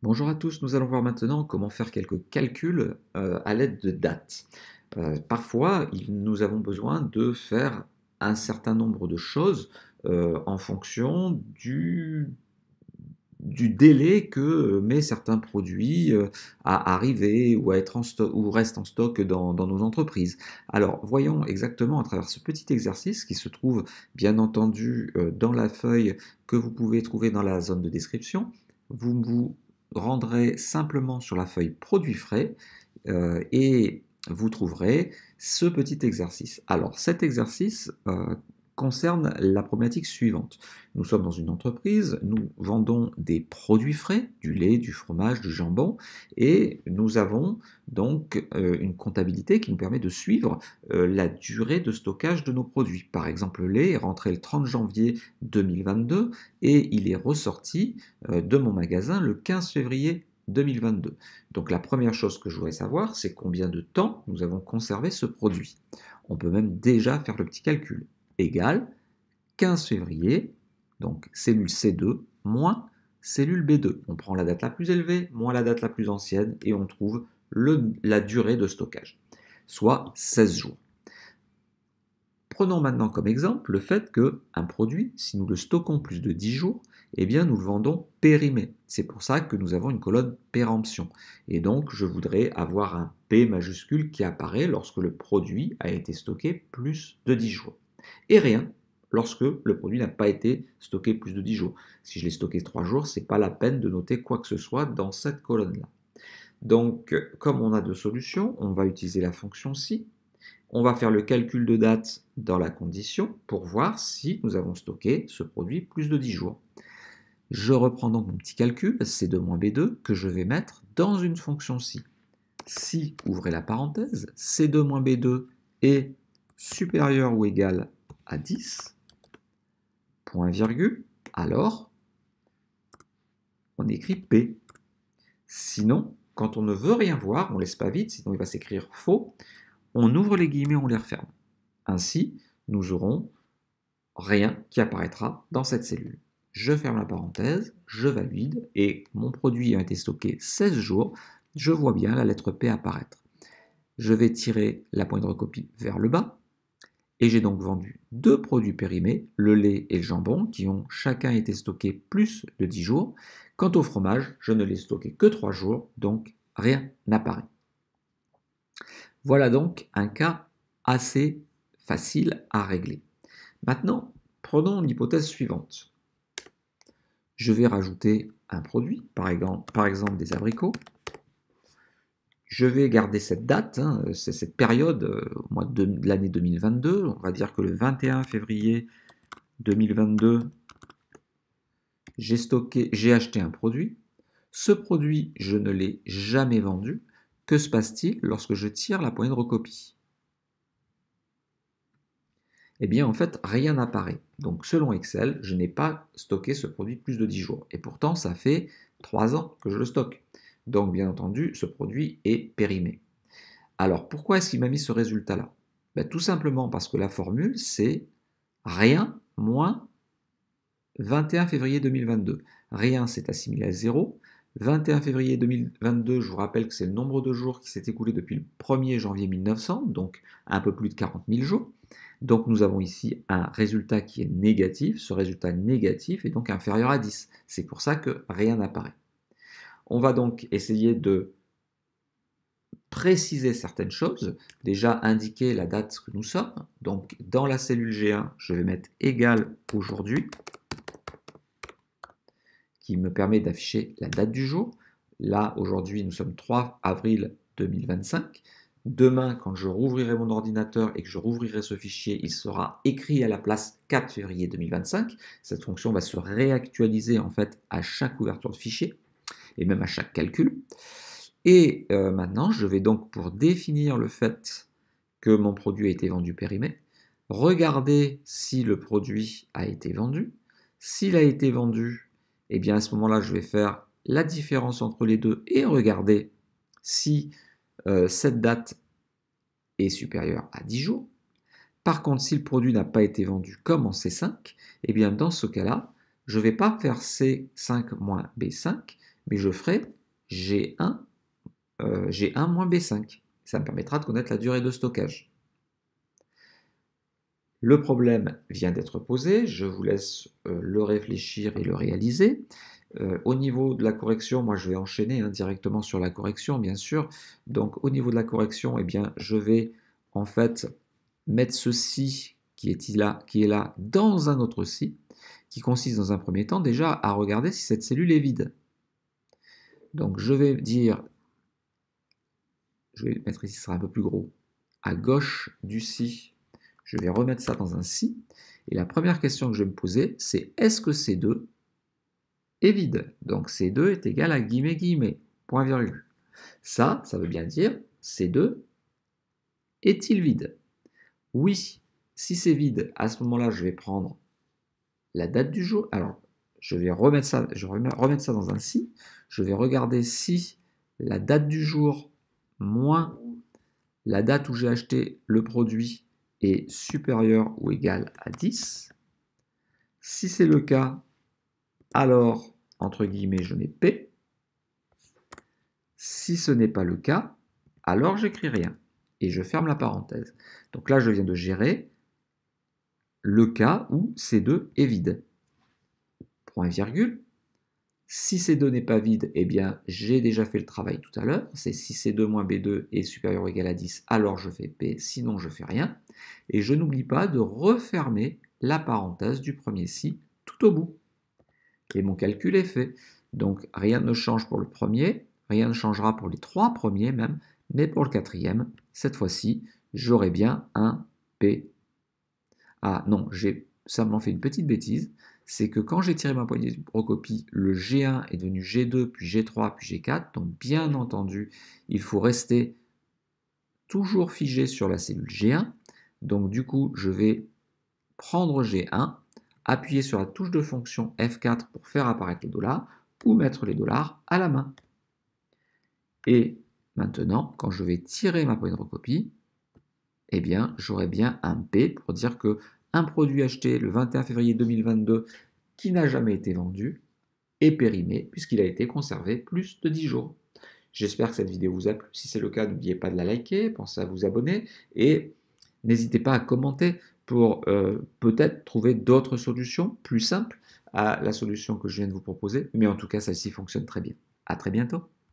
Bonjour à tous, nous allons voir maintenant comment faire quelques calculs à l'aide de dates. Parfois, nous avons besoin de faire un certain nombre de choses en fonction du délai que met certains produits à arriver ou à être en stock ou restent en stock dans nos entreprises. Alors, voyons exactement à travers ce petit exercice qui se trouve bien entendu dans la feuille que vous pouvez trouver dans la zone de description. Vous rendrez simplement sur la feuille produits frais et vous trouverez ce petit exercice. Alors cet exercice concerne la problématique suivante. Nous sommes dans une entreprise, nous vendons des produits frais, du lait, du fromage, du jambon, et nous avons donc une comptabilité qui nous permet de suivre la durée de stockage de nos produits. Par exemple, le lait est rentré le 30 janvier 2022 et il est ressorti de mon magasin le 15 février 2022. Donc la première chose que je voudrais savoir, c'est combien de temps nous avons conservé ce produit. On peut même déjà faire le petit calcul. Égal 15 février, donc cellule C2, moins cellule B2. On prend la date la plus élevée, moins la date la plus ancienne, et on trouve la durée de stockage, soit 16 jours. Prenons maintenant comme exemple le fait qu'un produit, si nous le stockons plus de 10 jours, eh bien nous le vendons périmé. C'est pour ça que nous avons une colonne péremption. Et donc je voudrais avoir un P majuscule qui apparaît lorsque le produit a été stocké plus de 10 jours. Et rien lorsque le produit n'a pas été stocké plus de 10 jours. Si je l'ai stocké 3 jours, ce n'est pas la peine de noter quoi que ce soit dans cette colonne-là. Donc, comme on a deux solutions, on va utiliser la fonction si. On va faire le calcul de date dans la condition pour voir si nous avons stocké ce produit plus de 10 jours. Je reprends donc mon petit calcul, C2-B2, que je vais mettre dans une fonction si. Si, ouvrez la parenthèse, C2-B2 est supérieur ou égal à 10, point virgule, alors on écrit P. Sinon, quand on ne veut rien voir, on ne laisse pas vide, sinon il va s'écrire faux, on ouvre les guillemets, on les referme. Ainsi, nous aurons rien qui apparaîtra dans cette cellule. Je ferme la parenthèse, je valide, et mon produit a été stocké 16 jours, je vois bien la lettre P apparaître. Je vais tirer la pointe copie vers le bas, et j'ai donc vendu deux produits périmés, le lait et le jambon, qui ont chacun été stockés plus de 10 jours. Quant au fromage, je ne l'ai stocké que 3 jours, donc rien n'apparaît. Voilà donc un cas assez facile à régler. Maintenant, prenons l'hypothèse suivante. Je vais rajouter un produit, par exemple des abricots. Je vais garder cette date, c'est cette période, au mois de l'année 2022. On va dire que le 21 février 2022, j'ai acheté un produit. Ce produit, je ne l'ai jamais vendu. Que se passe-t-il lorsque je tire la poignée de recopie? Eh bien, en fait, rien n'apparaît. Donc, selon Excel, je n'ai pas stocké ce produit plus de 10 jours. Et pourtant, ça fait 3 ans que je le stocke. Donc, bien entendu, ce produit est périmé. Alors, pourquoi est-ce qu'il m'a mis ce résultat-là? Tout simplement parce que la formule, c'est rien moins 21 février 2022. Rien, c'est assimilé à 0. 21 février 2022, je vous rappelle que c'est le nombre de jours qui s'est écoulé depuis le 1er janvier 1900, donc un peu plus de 40 000 jours. Donc nous avons ici un résultat qui est négatif. Ce résultat négatif est donc inférieur à 10. C'est pour ça que rien n'apparaît. On va donc essayer de préciser certaines choses. Déjà indiquer la date que nous sommes. Donc dans la cellule G1, je vais mettre égal aujourd'hui, qui me permet d'afficher la date du jour. Là, aujourd'hui, nous sommes 3 avril 2025. Demain, quand je rouvrirai mon ordinateur et que je rouvrirai ce fichier, il sera écrit à la place 4 février 2025. Cette fonction va se réactualiser en fait à chaque ouverture de fichier et même à chaque calcul. Et maintenant, je vais donc, pour définir le fait que mon produit a été vendu périmé, regarder si le produit a été vendu. S'il a été vendu, eh bien à ce moment-là, je vais faire la différence entre les deux et regarder si cette date est supérieure à 10 jours. Par contre, si le produit n'a pas été vendu comme en C5, eh bien dans ce cas-là, je ne vais pas faire C5 moins B5, mais je ferai G1, G1 moins B5. Ça me permettra de connaître la durée de stockage. Le problème vient d'être posé, je vous laisse le réfléchir et le réaliser. Au niveau de la correction, moi je vais enchaîner directement sur la correction, bien sûr. Donc au niveau de la correction, eh bien, je vais en fait mettre ceci qui est là dans un autre si, qui consiste dans un premier temps déjà à regarder si cette cellule est vide. Donc je vais dire, je vais mettre ici, ce sera un peu plus gros, à gauche du si, je vais remettre ça dans un si, et la première question que je vais me poser, c'est est-ce que C2 est vide? Donc C2 est égal à guillemets, guillemets, point virgule. Ça veut bien dire C2 est-il vide? Oui, si c'est vide, à ce moment-là, je vais prendre la date du jour. Alors, je vais remettre ça dans un si. Je vais regarder si la date du jour moins la date où j'ai acheté le produit est supérieure ou égale à 10. Si c'est le cas, alors, entre guillemets, je mets P. Si ce n'est pas le cas, alors j'écris rien. Et je ferme la parenthèse. Donc là, je viens de gérer le cas où C2 est vide. Point virgule. Si C2 n'est pas vide, eh bien, j'ai déjà fait le travail tout à l'heure. C'est si C2 moins B2 est supérieur ou égal à 10, alors je fais P, sinon je fais rien. Et je n'oublie pas de refermer la parenthèse du premier si tout au bout. Et mon calcul est fait. Donc, rien ne change pour le premier, rien ne changera pour les trois premiers même, mais pour le quatrième, cette fois-ci, j'aurai bien un P. Ah non, j'ai simplement fait une petite bêtise, c'est que quand j'ai tiré ma poignée de recopie, le G1 est devenu G2, puis G3, puis G4, donc bien entendu, il faut rester toujours figé sur la cellule G1, donc du coup, je vais prendre G1, appuyer sur la touche de fonction F4 pour faire apparaître les dollars, ou mettre les dollars à la main. Et maintenant, quand je vais tirer ma poignée de recopie, eh bien, j'aurai bien un P pour dire que un produit acheté le 21 février 2022 qui n'a jamais été vendu est périmé puisqu'il a été conservé plus de 10 jours. J'espère que cette vidéo vous a plu. Si c'est le cas, n'oubliez pas de la liker, pensez à vous abonner et n'hésitez pas à commenter pour peut-être trouver d'autres solutions plus simples à la solution que je viens de vous proposer. Mais en tout cas, celle-ci fonctionne très bien. À très bientôt.